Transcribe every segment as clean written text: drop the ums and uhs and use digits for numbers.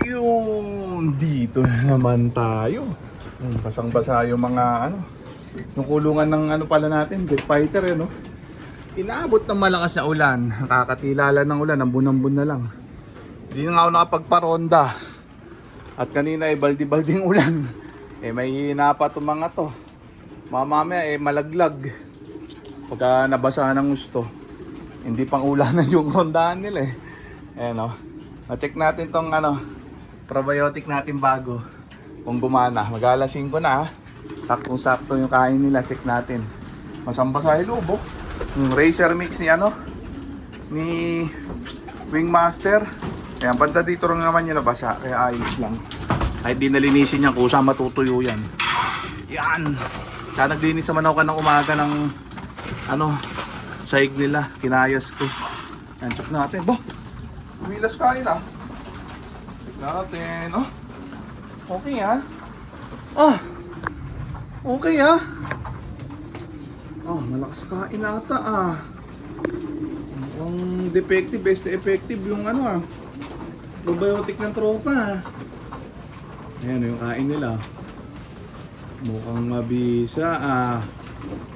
Yun, dito na naman tayo. Basang-basa yung mga yung kulungan ng pala natin, jet fighter no. Inaabot ng malakas na ulan, nakakatilala ng ulan, ambon-ambon na lang. Hindi na nga ako nakapagparonda. At kanina baldi-balding ulan. May hina pa itong mga to. Mamaya malaglag. Pagka nabasa ng gusto. Hindi pang ulanan yung rondahan nila Ayan na-check natin tong probiotic natin bago. Kung gumana, mag-alas 5 na Saktong-sakto yung kain nila, check natin. Masambasa yung lobo. Yung Racer mix ni Wingmaster. Ayan, banda dito rin naman yung nabasa, kaya ayos lang. Kahit di nalinisin yan, kusa matutuyo yan. Yan! Kaya naglinis naman ako ng umaga ng saig nila, kinayas ko. Yan, check natin. Bah! Umilas kain Check natin. Okay okay malakas kain ata Mukhang defective, best effective yung probiotic ng tropa Ayan yung kain nila. Mukhang mabisa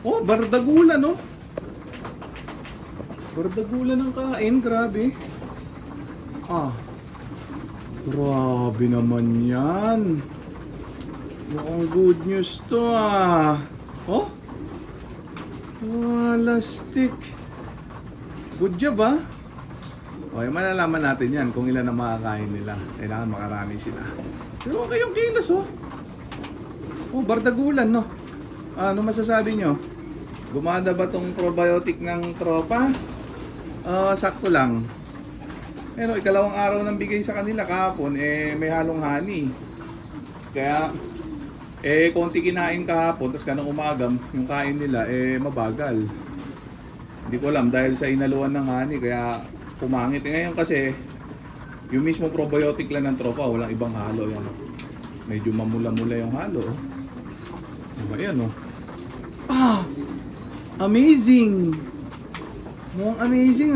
bardagulan bardagulan ng kain, grabe. Grabe naman yan. Mukhang good news to lastik. Good job Okay, malalaman natin yan kung ilan ang makakain nila. Kailangan makarami sila. Pero okay yung kilos bardagulan Ano masasabi nyo? Gumanda ba tong probiotic ng tropa? Sakto lang. Pero ikalawang araw ng bigay sa kanila kahapon may halong honey. Kaya konti kinain kahapon, tapos kanang umagam yung kain nila mabagal. Hindi ko alam dahil sa inaluan ng honey kaya pumangit. Ngayon kasi yung mismo probiotic lang ng tropa, walang ibang halo yan. Medyo mamula-mula yung halo. Ayan amazing. Mukhang amazing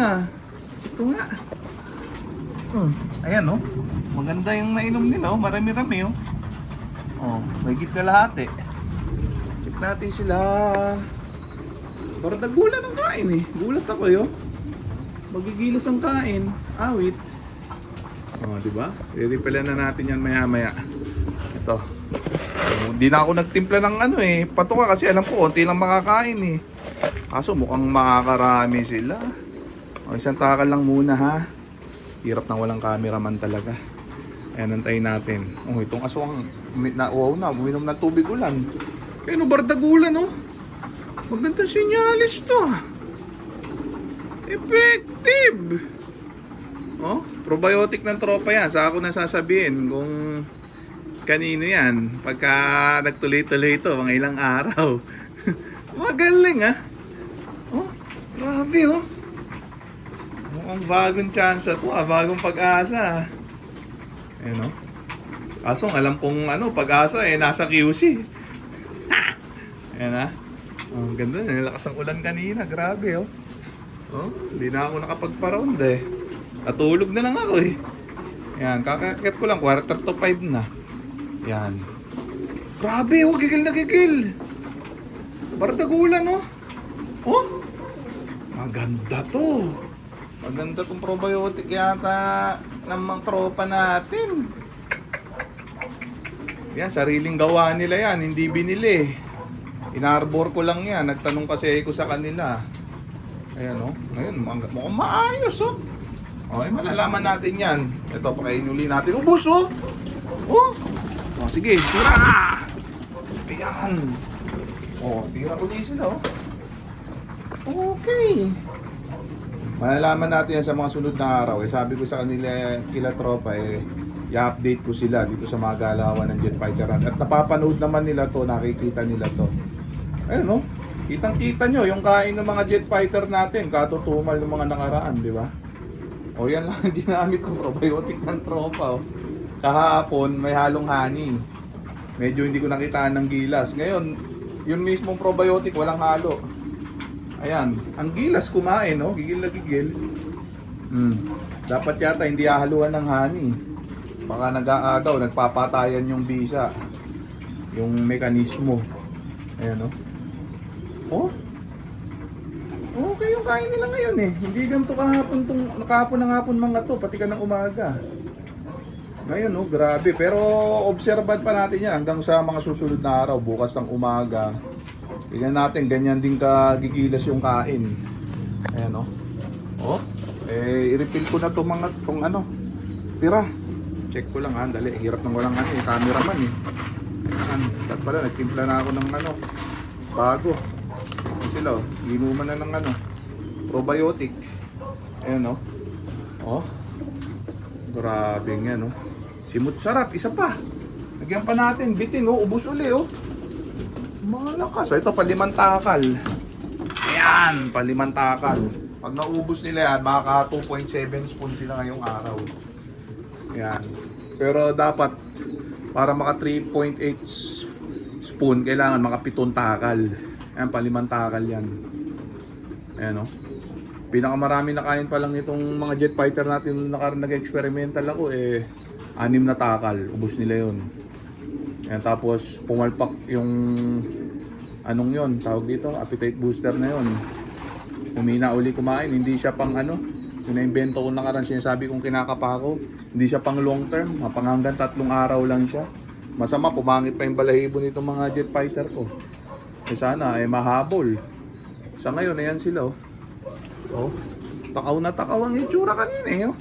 Ito nga. Ayan maganda yung nainom nila marami-rami mahigit kalahati. Check natin sila. Bardagulan ang kain gulat ako magigilas ang kain. Wait. Diba? I-refill na natin yan maya-maya. Ito. Hindi na ako nagtimpla ng patuka kasi alam ko konti lang makakain Kaso mukhang makakarami sila. Isang takal lang muna Hirap nang walang cameraman talaga. Ayan, antayin natin. Itong aswang uminom ng tubig ulan. Pero bardagulan magandang sinyalis to Effective. Probiotic ng tropa yan. Sa ako nasasabihin kung kanino yan. Pagka nagtuloy-tuloy ito, mga ilang araw. Magaling grabe Mukhang bagong chance to bagong pag-asa Ayan Kaso alam kong pag-asa nasa QC. Ayan ganda, nilakas ang ulan kanina, grabe hindi na ako nakapagpa-round natulog na lang ako Ayan, kakakit ko lang, 4:45 na. Ayan. Grabe gigil na gigil. Bardagulan maganda to. Maganda tong probiotic yata ng mga tropa natin. Yan, sariling gawa nila yan, hindi binili. Inarbor ko lang yan, nagtanong kasi ako sa kanila. Ayan ngayon mukhang maayos Okay, malalaman natin yan. Ito, pakainin uli natin. Ubus sige, tira! Ayan. Tira uli sila Okay. Malalaman natin yan sa mga sunod na araw. Sabi ko sa kanila, kila tropa i-update ko sila dito sa mga galawan ng jet fighter. At napapanood naman nila to, nakikita nila to. Ayun kitang-kita nyo yung kain ng mga jet fighter natin, katutumal ng mga nakaraan, di ba? Yan lang ang ginamit ko, probiotic ng tropa Kahapon may halong honey. Medyo hindi ko nakitaan ng gilas. Ngayon, yung mismong probiotic walang halo. Ayan, ang gilas kumain, gigil na gigil. Dapat yata hindi hahaluan ng honey. Baka nag-aagaw, nagpapatayan yung bisa. Yung mekanismo. Ayan, oh. Okay yung kain nila ngayon eh. Hindi ganito kahapon ng hapon mga to, pati ka ng umaga. Ngayon grabe. Pero obserban pa natin yan hanggang sa mga susunod na araw. Bukas ng umaga. Tingnan natin, ganyan din kagigilas yung kain. Ayan i-refill ko na itong tira. Check ko lang dali. Hirap ng walang cameraman eh. At pala, nagtimpla na ako ng bago. Sila inuman na ng probiotic. Ayan grabe nga simut sarap, isa pa. Lagyan pa natin, bitin ubos uli malakas. Ito, palimantakal. Ayan, palimantakal. Pag naubos nila yan, maka 2.7 spoon sila ngayong araw. Ayan. Pero dapat, para maka 3.8 spoon, kailangan maka 7 takal. Ayan, palimantakal yan. Ayan pinakamarami na kain pa lang itong mga jet fighter natin nag-experimental ako 6 na takal, ubos nila yun. Ayan, tapos pumalpak yung yon, tawag dito, appetite booster na yon. Humina uli kumain, hindi siya pang yung na-invento ko nakaraan, sinasabi kong kinakapa ko, hindi siya pang long term, hanggang 3 araw lang siya. Masama, pumangit pa yung balahibo nitong mga jet fighter ko. Sana mahabol. Sa ngayon, ayan sila takaw na takaw ang itsura kanina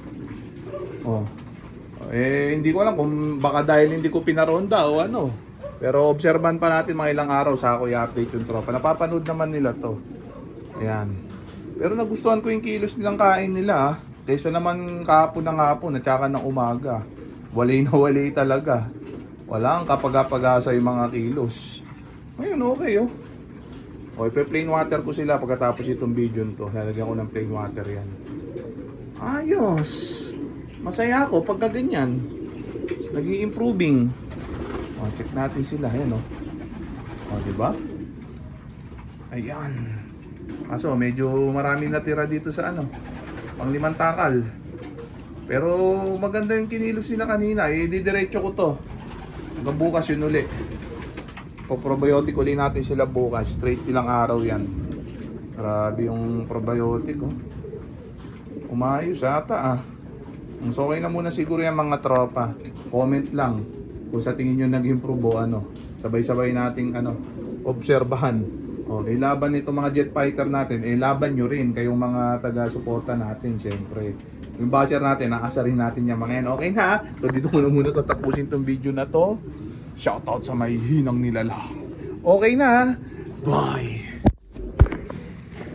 hindi ko alam kung baka dahil hindi ko pinaronda o pero obserban pa natin mga ilang araw sa ako i-update yung tropa. Napapanood naman nila to. Ayan. Pero nagustuhan ko yung kilos nilang kain nila kaysa naman kahapon ng hapon at saka ng umaga. Walay na walay talaga. Walang kapag-apagasa yung mga kilos. Ngayon okay ipe-plain water ko sila pagkatapos itong video nito. Lalagyan ko ng plain water yan. Ayos! Masaya ako pagka ganyan. Nag-i-improving. Check natin sila. Ayan diba? Ayan. Kaso medyo marami natira dito sa pang 5 takal. Pero maganda yung kinilos nila kanina. Didiretso ko to. Hanggang bukas yun uli. Probiotic uli natin sila bukas. Straight ilang araw yan. Grabe yung probiotic umayos ata So okay na muna siguro yung mga tropa. Comment lang kung sa tingin nyo nag-improve o sabay-sabay nating obserbahan. Ilaban nito mga jet fighter natin, laban nyo rin kayong mga taga-suporta natin syempre. Yung basher natin, nakasarin natin yung mga yan. Okay na So dito muna tatapusin tong video na to. Shoutout sa may hinang nilala. Okay na Bye!